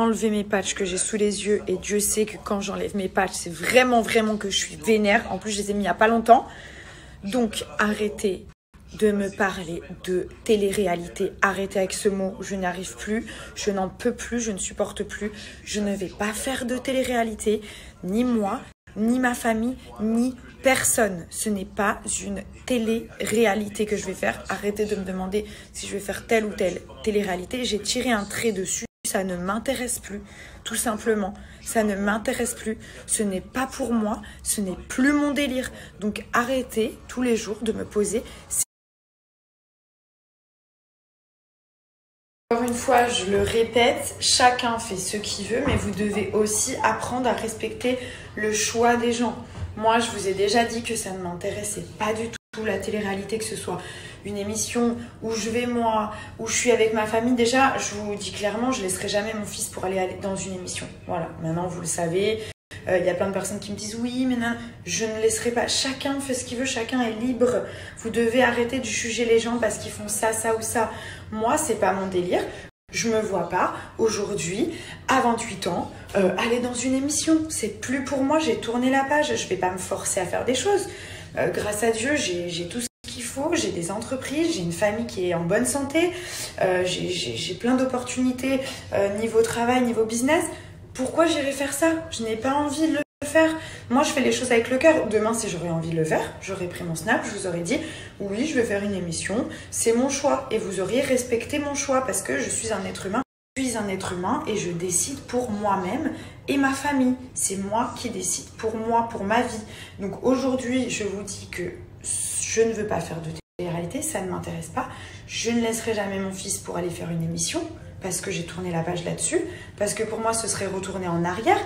enlevé mes patchs que j'ai sous les yeux. Et Dieu sait que quand j'enlève mes patchs, c'est vraiment que je suis vénère. En plus, je les ai mis il n'y a pas longtemps. Donc, arrêtez de me parler de télé-réalité. Arrêtez avec ce mot, je n'y arrive plus, je n'en peux plus, je ne supporte plus. Je ne vais pas faire de télé-réalité, ni moi, ni ma famille, ni personne. Ce n'est pas une télé-réalité que je vais faire. Arrêtez de me demander si je vais faire telle ou telle télé-réalité. J'ai tiré un trait dessus, ça ne m'intéresse plus, tout simplement. Ça ne m'intéresse plus, ce n'est pas pour moi, ce n'est plus mon délire. Donc arrêtez tous les jours de me poser. Encore une fois, je le répète, chacun fait ce qu'il veut, mais vous devez aussi apprendre à respecter le choix des gens. Moi, je vous ai déjà dit que ça ne m'intéressait pas du tout, la télé-réalité, que ce soit une émission où je vais moi, où je suis avec ma famille. Déjà, je vous dis clairement, je ne laisserai jamais mon fils pour aller dans une émission. Voilà, maintenant vous le savez. Il y a plein de personnes qui me disent oui, mais non, je ne laisserai pas. Chacun fait ce qu'il veut, chacun est libre. Vous devez arrêter de juger les gens parce qu'ils font ça, ça ou ça. Moi, c'est pas mon délire. Je me vois pas aujourd'hui, à 28 ans, aller dans une émission. C'est plus pour moi, j'ai tourné la page. Je vais pas me forcer à faire des choses. Grâce à Dieu, j'ai tout ce qu'il faut. J'ai des entreprises, j'ai une famille qui est en bonne santé. J'ai plein d'opportunités niveau travail, niveau business. Pourquoi j'irais faire ça? Je n'ai pas envie de le faire. Moi, je fais les choses avec le cœur. Demain, si j'aurais envie de le faire, j'aurais pris mon snap, je vous aurais dit oui, je vais faire une émission. C'est mon choix. Et vous auriez respecté mon choix parce que je suis un être humain. Je suis un être humain et je décide pour moi-même et ma famille. C'est moi qui décide pour moi, pour ma vie. Donc aujourd'hui, je vous dis que je ne veux pas faire de télé-réalité, ça ne m'intéresse pas. Je ne laisserai jamais mon fils pour aller faire une émission. Parce que j'ai tourné la page là-dessus, parce que pour moi ce serait retourner en arrière.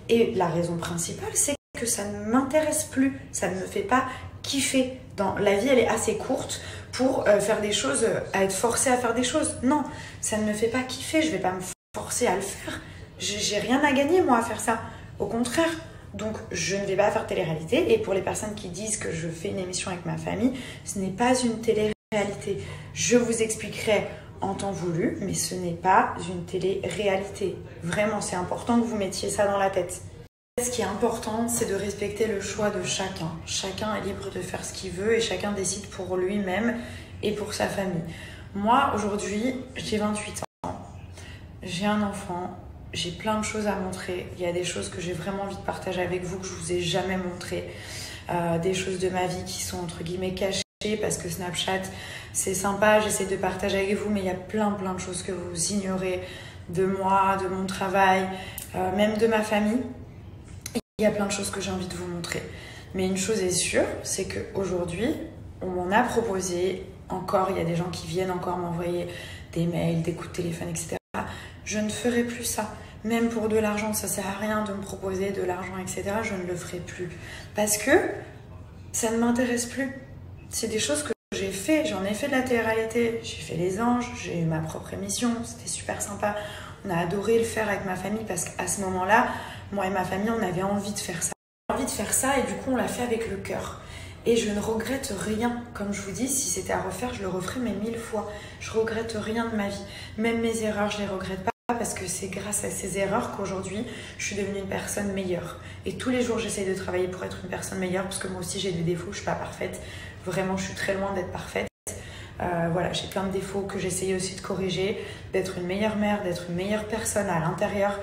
Et la raison principale, c'est que ça ne m'intéresse plus, ça ne me fait pas kiffer. La vie, elle est assez courte pour faire des choses, à être forcée à faire des choses. Non, ça ne me fait pas kiffer, je ne vais pas me forcer à le faire. J'ai rien à gagner moi à faire ça, au contraire. Donc je ne vais pas faire télé-réalité. Et pour les personnes qui disent que je fais une émission avec ma famille, ce n'est pas une télé-réalité. Je vous expliquerai en temps voulu, mais ce n'est pas une télé-réalité. Vraiment, c'est important que vous mettiez ça dans la tête. Ce qui est important, c'est de respecter le choix de chacun. Chacun est libre de faire ce qu'il veut et chacun décide pour lui-même et pour sa famille. Moi, aujourd'hui, j'ai 28 ans, j'ai un enfant, j'ai plein de choses à montrer. Il y a des choses que j'ai vraiment envie de partager avec vous que je vous ai jamais montrées. Des choses de ma vie qui sont entre guillemets cachées. Parce que Snapchat, c'est sympa, j'essaie de partager avec vous, mais il y a plein de choses que vous ignorez de moi, de mon travail, même de ma famille. Il y a plein de choses que j'ai envie de vous montrer. Mais une chose est sûre, c'est qu'aujourd'hui, on m'en a proposé, encore, il y a des gens qui viennent encore m'envoyer des mails, des coups de téléphone, etc. Je ne ferai plus ça. Même pour de l'argent, ça sert à rien de me proposer de l'argent, etc. Je ne le ferai plus. Parce que ça ne m'intéresse plus. C'est des choses que j'ai fait, j'en ai fait de la télé-réalité, j'ai fait Les Anges, j'ai eu ma propre émission, c'était super sympa. On a adoré le faire avec ma famille parce qu'à ce moment-là, moi et ma famille, on avait envie de faire ça. On avait envie de faire ça et du coup, on l'a fait avec le cœur. Et je ne regrette rien. Comme je vous dis, si c'était à refaire, je le referais mais 1000 fois. Je regrette rien de ma vie. Même mes erreurs, je les regrette pas parce que c'est grâce à ces erreurs qu'aujourd'hui, je suis devenue une personne meilleure. Et tous les jours, j'essaie de travailler pour être une personne meilleure parce que moi aussi, j'ai des défauts, je suis pas parfaite. Vraiment, je suis très loin d'être parfaite. Voilà, j'ai plein de défauts que j'essaye aussi de corriger, d'être une meilleure mère, d'être une meilleure personne à l'intérieur.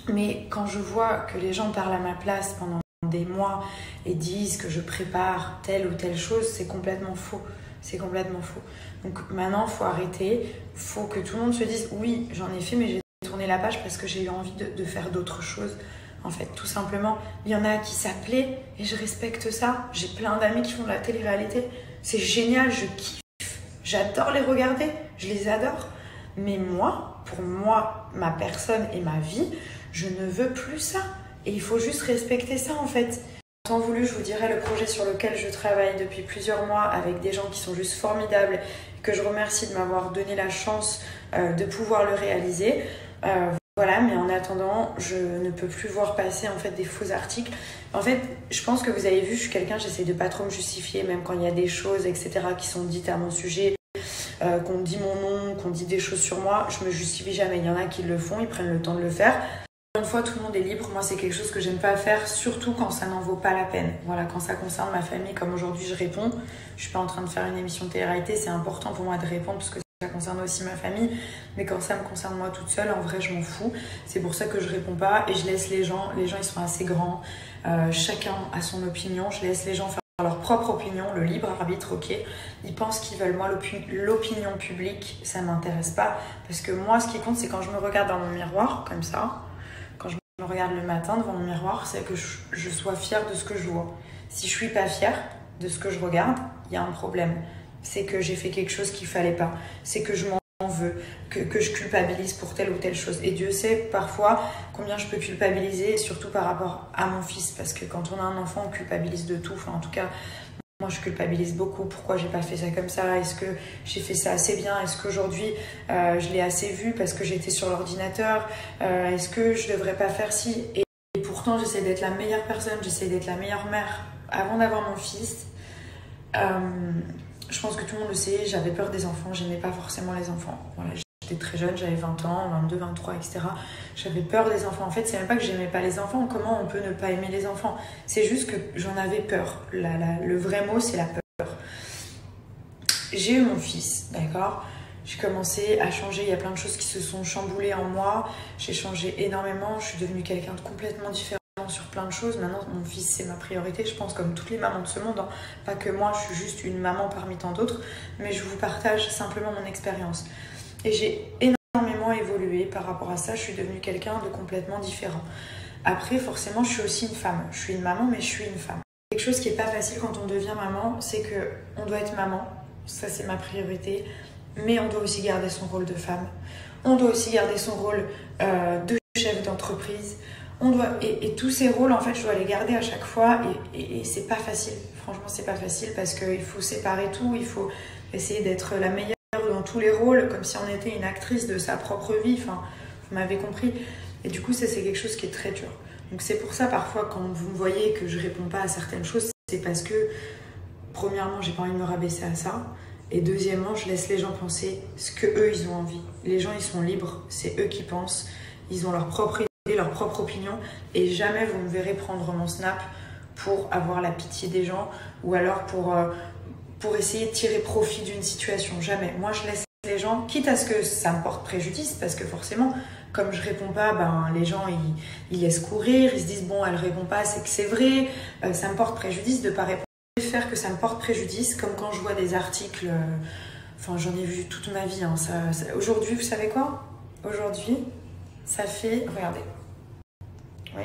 Mais quand je vois que les gens parlent à ma place pendant des mois et disent que je prépare telle ou telle chose, c'est complètement faux. C'est complètement faux. Donc maintenant, il faut arrêter. Il faut que tout le monde se dise « Oui, j'en ai fait, mais j'ai tourné la page parce que j'ai eu envie de faire d'autres choses. » En fait, tout simplement, il y en a qui s'appelaient et je respecte ça. J'ai plein d'amis qui font de la télé-réalité. C'est génial, je kiffe. J'adore les regarder, je les adore. Mais moi, pour moi, ma personne et ma vie, je ne veux plus ça. Et il faut juste respecter ça en fait. En temps voulu, je vous dirai le projet sur lequel je travaille depuis plusieurs mois avec des gens qui sont juste formidables, que je remercie de m'avoir donné la chance de pouvoir le réaliser. Voilà, mais en attendant, je ne peux plus voir passer en fait des faux articles. En fait, je pense que vous avez vu, je suis quelqu'un, j'essaie de pas trop me justifier, même quand il y a des choses, etc., qui sont dites à mon sujet. qu'on dit mon nom, qu'on dit des choses sur moi, je me justifie jamais. Il y en a qui le font, ils prennent le temps de le faire. Une fois, tout le monde est libre. Moi, c'est quelque chose que j'aime pas faire, surtout quand ça n'en vaut pas la peine. Voilà, quand ça concerne ma famille, comme aujourd'hui, je réponds. Je suis pas en train de faire une émission de télé-réalité, c'est important pour moi de répondre parce que ça concerne aussi ma famille. Mais quand ça me concerne moi toute seule, en vrai, je m'en fous. C'est pour ça que je réponds pas et je laisse les gens. Les gens, ils sont assez grands. Chacun a son opinion. Je laisse les gens faire leur propre opinion, le libre arbitre, ok. Ils pensent qu'ils veulent. Moi, l'opinion publique, ça m'intéresse pas. Parce que moi, ce qui compte, c'est quand je me regarde dans mon miroir, comme ça. Je me regarde le matin devant mon miroir, c'est que je sois fière de ce que je vois. Si je suis pas fière de ce que je regarde, il y a un problème. C'est que j'ai fait quelque chose qu'il fallait pas. C'est que je m'en veux, que je culpabilise pour telle ou telle chose. Et Dieu sait parfois combien je peux culpabiliser, surtout par rapport à mon fils. Parce que quand on a un enfant, on culpabilise de tout. Enfin, en tout cas, moi, je culpabilise beaucoup. Pourquoi j'ai pas fait ça comme ça? Est-ce que j'ai fait ça assez bien? Est-ce qu'aujourd'hui, je l'ai assez vu parce que j'étais sur l'ordinateur? Est-ce que je devrais pas faire ci? Et pourtant, j'essaie d'être la meilleure personne, j'essaie d'être la meilleure mère. Avant d'avoir mon fils, je pense que tout le monde le sait, j'avais peur des enfants, j'aimais pas forcément les enfants. Voilà, j'étais très jeune, j'avais 20 ans, 22, 23, etc. J'avais peur des enfants. En fait, c'est même pas que j'aimais pas les enfants. Comment on peut ne pas aimer les enfants? C'est juste que j'en avais peur. Le vrai mot, c'est la peur. J'ai eu mon fils, d'accord? J'ai commencé à changer, il y a plein de choses qui se sont chamboulées en moi. J'ai changé énormément, je suis devenue quelqu'un de complètement différent sur plein de choses. Maintenant, mon fils, c'est ma priorité, je pense, comme toutes les mamans de ce monde. Hein. Pas que moi, je suis juste une maman parmi tant d'autres, mais je vous partage simplement mon expérience. Et j'ai énormément évolué par rapport à ça, je suis devenue quelqu'un de complètement différent. Après, forcément, je suis aussi une femme. Je suis une maman, mais je suis une femme. Quelque chose qui n'est pas facile quand on devient maman, c'est qu'on doit être maman, ça c'est ma priorité, mais on doit aussi garder son rôle de femme. On doit aussi garder son rôle de chef d'entreprise. Et tous ces rôles, en fait, je dois les garder à chaque fois et c'est pas facile. Franchement, c'est pas facile parce qu'il faut séparer tout, il faut essayer d'être la meilleure dans tous les rôles, comme si on était une actrice de sa propre vie. Enfin, vous m'avez compris. Et du coup, ça, c'est quelque chose qui est très dur. Donc, c'est pour ça, parfois, quand vous me voyez que je réponds pas à certaines choses, c'est parce que, premièrement, j'ai pas envie de me rabaisser à ça. Et deuxièmement, je laisse les gens penser ce que eux ils ont envie. Les gens, ils sont libres, c'est eux qui pensent. Ils ont leur propre idée, leur propre opinion. Et jamais vous me verrez prendre mon snap pour avoir la pitié des gens ou alors pour essayer de tirer profit d'une situation. Jamais. Moi, je laisse les gens, quitte à ce que ça me porte préjudice, parce que forcément, comme je réponds pas, ben, les gens, ils laissent courir, ils se disent, bon, elle répond pas, c'est que c'est vrai, ça me porte préjudice de pas répondre. Je préfère que ça me porte préjudice, comme quand je vois des articles, enfin, j'en ai vu toute ma vie. Hein, aujourd'hui, vous savez quoi? Aujourd'hui, ça fait, regardez, oui,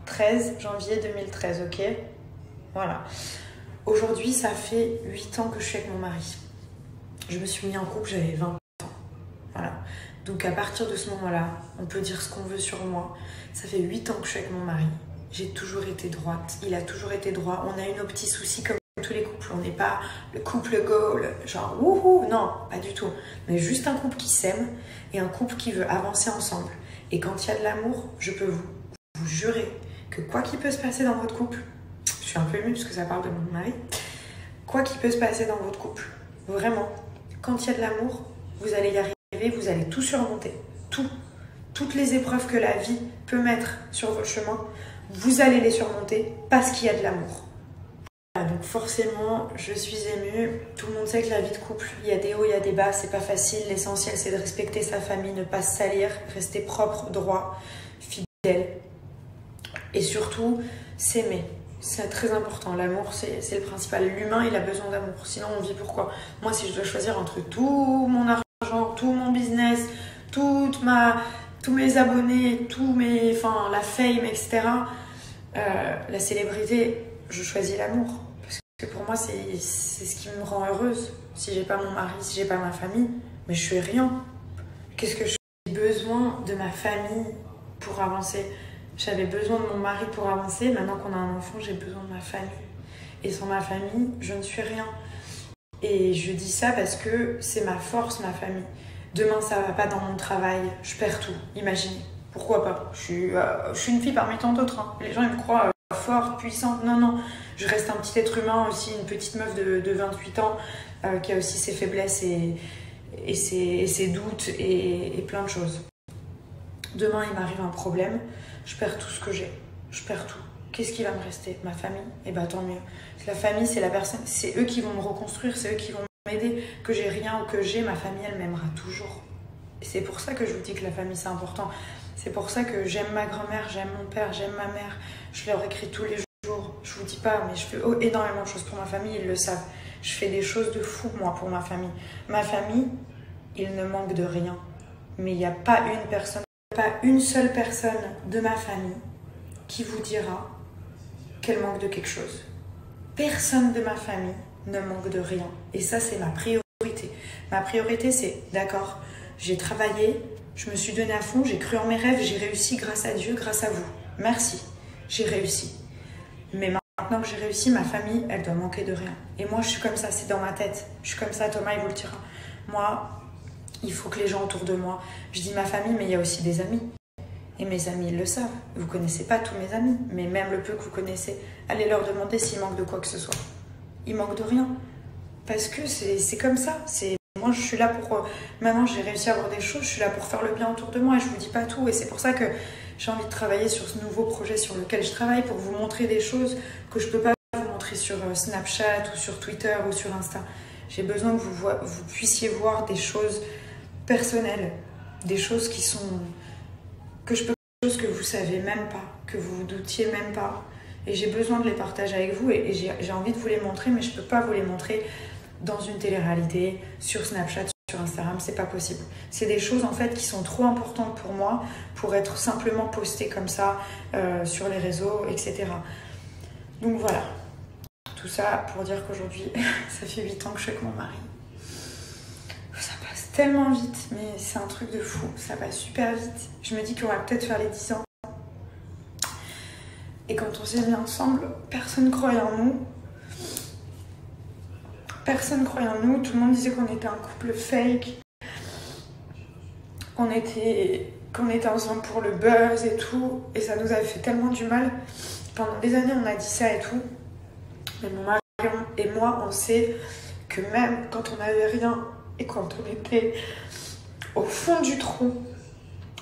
13 janvier 2013, ok? Voilà. Aujourd'hui, ça fait 8 ans que je suis avec mon mari. Je me suis mis en couple, j'avais 20 ans. Voilà. Donc à partir de ce moment-là, on peut dire ce qu'on veut sur moi. Ça fait 8 ans que je suis avec mon mari. J'ai toujours été droite. Il a toujours été droit. On a eu nos petits soucis comme tous les couples. On n'est pas le couple goal, genre wouhou. Non, pas du tout. On est juste un couple qui s'aime et un couple qui veut avancer ensemble. Et quand il y a de l'amour, je peux vous jurer que quoi qu'il peut se passer dans votre couple, je suis un peu émue parce que ça parle de mon mari, quoi qu'il peut se passer dans votre couple, vraiment, quand il y a de l'amour, vous allez y arriver, vous allez tout surmonter. Tout. Toutes les épreuves que la vie peut mettre sur votre chemin, vous allez les surmonter parce qu'il y a de l'amour. Voilà, donc forcément, je suis émue. Tout le monde sait que la vie de couple, il y a des hauts, il y a des bas, c'est pas facile. L'essentiel, c'est de respecter sa famille, ne pas se salir, rester propre, droit, fidèle. Et surtout, s'aimer. C'est très important. L'amour, c'est le principal. L'humain, il a besoin d'amour. Sinon, on vit pourquoi? Moi, si je dois choisir entre tout mon argent, tout mon business, tous mes abonnés, la fame, etc., la célébrité, je choisis l'amour. Parce que pour moi, c'est ce qui me rend heureuse. Si j'ai pas mon mari, si j'ai pas ma famille, mais je suis rien. Qu'est-ce que j'ai besoin de ma famille pour avancer? J'avais besoin de mon mari pour avancer. Maintenant qu'on a un enfant, j'ai besoin de ma famille. Et sans ma famille, je ne suis rien. Et je dis ça parce que c'est ma force, ma famille. Demain, ça va pas dans mon travail, je perds tout. Imaginez. Pourquoi pas? Je suis une fille parmi tant d'autres. Hein. Les gens, ils me croient forte, puissante. Non, non, je reste un petit être humain aussi, une petite meuf de 28 ans qui a aussi ses faiblesses et ses doutes et plein de choses. Demain, il m'arrive un problème, je perds tout ce que j'ai, je perds tout. Qu'est-ce qui va me rester? Ma famille? Eh bien, tant mieux. La famille, c'est la personne, c'est eux qui vont me reconstruire, c'est eux qui vont m'aider. Que j'ai rien ou que j'ai, ma famille, elle m'aimera toujours. Et c'est pour ça que je vous dis que la famille, c'est important. C'est pour ça que j'aime ma grand-mère, j'aime mon père, j'aime ma mère. Je leur écris tous les jours. Je vous dis pas, mais je fais énormément de choses pour ma famille, ils le savent. Je fais des choses de fou, moi, pour ma famille. Ma famille, il ne manque de rien. Mais il n'y a pas une personne, pas une seule personne de ma famille qui vous dira qu'elle manque de quelque chose. Personne de ma famille ne manque de rien. Et ça, c'est ma priorité. Ma priorité, c'est, d'accord, j'ai travaillé, je me suis donné à fond, j'ai cru en mes rêves, j'ai réussi grâce à Dieu, grâce à vous. Merci, j'ai réussi. Mais maintenant que j'ai réussi, ma famille, elle doit manquer de rien. Et moi, je suis comme ça, c'est dans ma tête. Je suis comme ça, Thomas, il vous le dira. Moi, il faut que les gens autour de moi... Je dis ma famille, mais il y a aussi des amis. Et mes amis, ils le savent. Vous ne connaissez pas tous mes amis, mais même le peu que vous connaissez, allez leur demander s'ils manquent de quoi que ce soit. Ils manquent de rien. Parce que c'est comme ça. Moi, je suis là pour... Maintenant, j'ai réussi à avoir des choses, je suis là pour faire le bien autour de moi et je ne vous dis pas tout. Et c'est pour ça que j'ai envie de travailler sur ce nouveau projet sur lequel je travaille, pour vous montrer des choses que je ne peux pas vous montrer sur Snapchat ou sur Twitter ou sur Insta. J'ai besoin que vous puissiez voir des choses personnelles, des choses qui sont... que je peux, des choses que vous savez même pas, que vous vous doutiez même pas. Et j'ai besoin de les partager avec vous et j'ai envie de vous les montrer, mais je peux pas vous les montrer dans une télé-réalité, sur Snapchat, sur Instagram, c'est pas possible. C'est des choses en fait qui sont trop importantes pour moi pour être simplement postées comme ça sur les réseaux, etc. Donc voilà. Tout ça pour dire qu'aujourd'hui, ça fait 8 ans que je suis avec mon mari. Ça passe tellement vite, mais c'est un truc de fou. Ça va super vite. Je me dis qu'on va peut-être faire les 10 ans. Et quand on s'est mis ensemble, personne ne croyait en nous. Personne ne croyait en nous. Tout le monde disait qu'on était un couple fake. Qu'on était ensemble pour le buzz et tout. Et ça nous avait fait tellement du mal. Pendant des années, on a dit ça et tout. Mais mon mari et moi, on sait que même quand on n'avait rien et quand on était au fond du trou,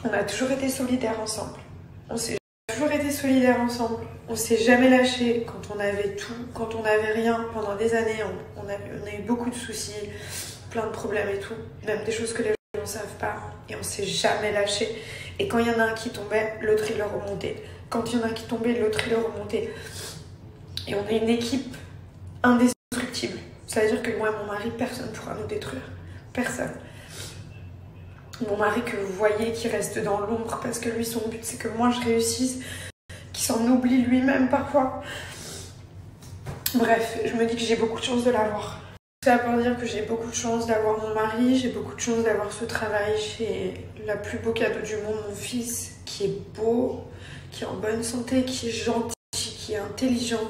on a toujours été solidaires ensemble. On s'est toujours été solidaires ensemble. On s'est jamais lâchés quand on avait tout, quand on n'avait rien. Pendant des années, on a eu beaucoup de soucis, plein de problèmes et tout. Même des choses que les gens ne savent pas. Et on s'est jamais lâchés. Et quand il y en a un qui tombait, l'autre il le remontait. Quand il y en a un qui tombait, l'autre il le remontait. Et on est une équipe indestructible. Ça veut dire que moi et mon mari, personne ne pourra nous détruire. Personne. Mon mari que vous voyez qui reste dans l'ombre parce que lui, son but, c'est que moi, je réussisse, qu'il s'en oublie lui-même parfois. Bref, je me dis que j'ai beaucoup de chance de l'avoir. Ça pour dire que j'ai beaucoup de chance d'avoir mon mari, j'ai beaucoup de chance d'avoir ce travail. J'ai la plus beau cadeau du monde, mon fils, qui est beau, qui est en bonne santé, qui est gentil, qui est intelligent.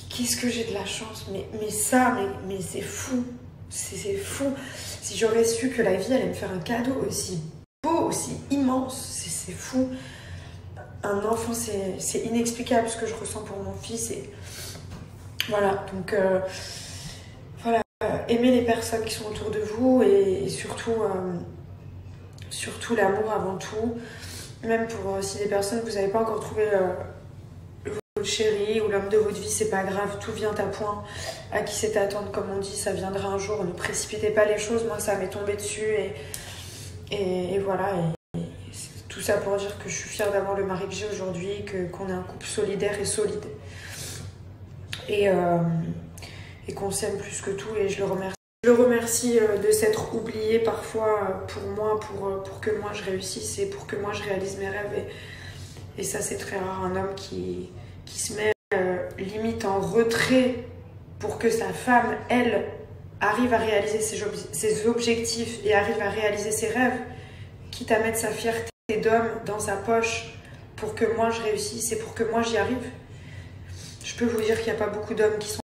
Qu'est-ce que j'ai de la chance, mais c'est fou, c'est fou. Si j'aurais su que la vie allait me faire un cadeau aussi beau, aussi immense, c'est fou. Un enfant, c'est inexplicable ce que je ressens pour mon fils. Et voilà, donc voilà, aimez les personnes qui sont autour de vous et surtout l'amour avant tout. Même pour si des personnes que vous n'avez pas encore trouvé votre chéri ou l'homme de votre vie, c'est pas grave, tout vient à point. À qui c'est attendre, comme on dit, ça viendra un jour. Ne précipitez pas les choses. Moi, ça m'est tombé dessus et voilà. Et tout ça pour dire que je suis fière d'avoir le mari que j'ai aujourd'hui, qu'on est un couple solidaire et solide. Et qu'on s'aime plus que tout. Et je le remercie. Je le remercie de s'être oublié parfois pour moi, pour que moi je réussisse et pour que moi je réalise mes rêves. Et ça, c'est très rare. Un homme qui se met limite en retrait pour que sa femme, elle, arrive à réaliser ses objectifs et arrive à réaliser ses rêves, quitte à mettre sa fierté d'homme dans sa poche pour que moi je réussisse et pour que moi j'y arrive. Je peux vous dire qu'il n'y a pas beaucoup d'hommes qui sont